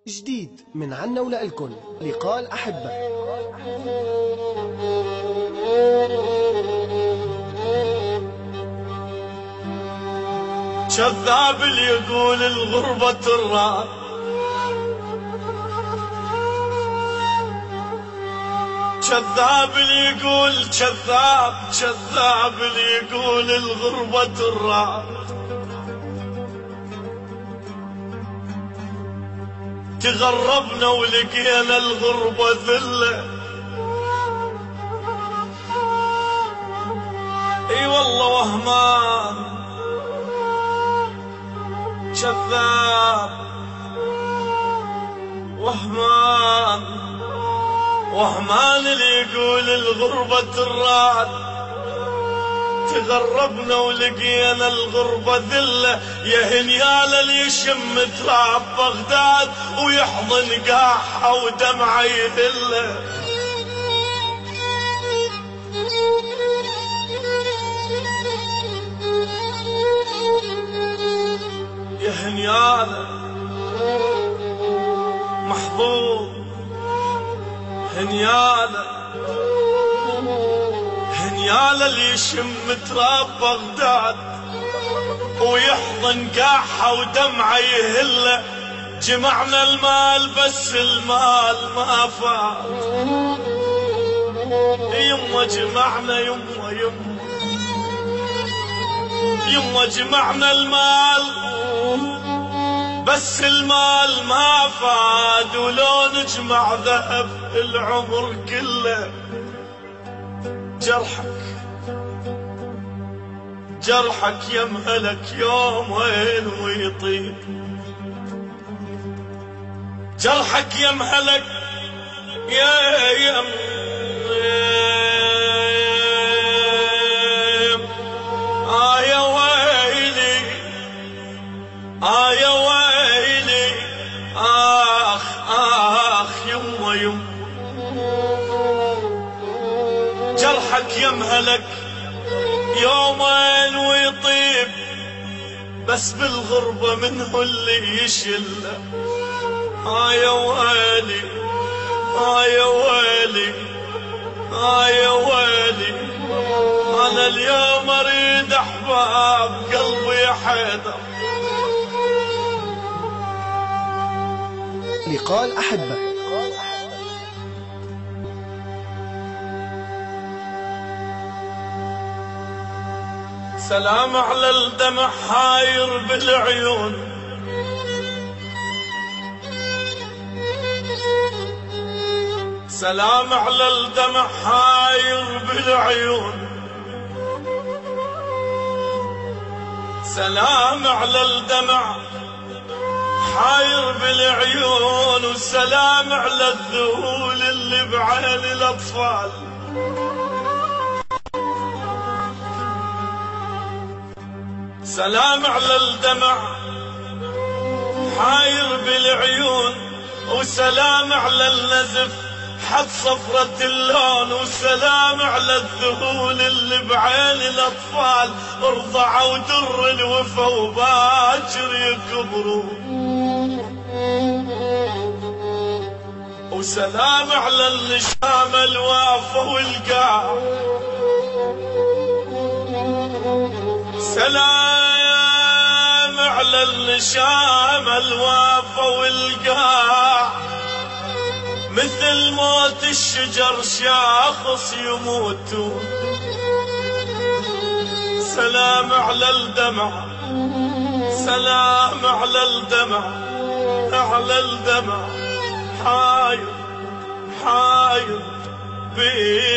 جديد من عنا ولألكن لقاء الأحبة. كذاب اللي يقول الغربة تراب، كذاب اللي يقول كذاب اللي يقول الغربة تراب. تغربنا ولقينا الغربة ذلة، اي والله وهمان كذاب، وهمان اللي يقول الغربة تراد. تغربنا ولقينا الغربة ذلة، يا هنيال اللي يشم تراب بغداد ويحضن قاحة ودمعه يهله. يا هنيال محظوظ، هنيال اللي يشم تراب بغداد ويحضن قاحة ودمعه يهله. جمعنا المال بس المال ما فات، يما جمعنا يما جمعنا المال بس المال ما فاد، ولو نجمع ذهب العمر كله. جرحك يمهلك يوم وين ويطيب، جرحك يمهلك يا يا ويلي، يا ويلي، آخ يما جرحك يمهلك يومين ويطيب، بس بالغربة منه اللي يشله. يا ويلي، يا ويلي، يا ويلي، أنا اليوم أريد أحباب قلبي يا حيدر. لقاء الأحبة. سلام على الدمع حاير بالعيون، سلام على الدمع حاير بالعيون، سلام على الدمع حاير بالعيون، وسلام على الذهول اللي بعين الأطفال. سلام على الدمع حاير بالعيون، وسلام على النزف حد صفرة اللون، وسلام على الذهول اللي بعين الأطفال ارضعوا در الوفا وباكر يكبروا. وسلام على النشام الوافى والقاع، سلام على النشام الوافى والقاع. مثل موت الشجر شاخص يموتون، سلام على الدمع، سلام على الدمع، على الدمع حاير بالعيون.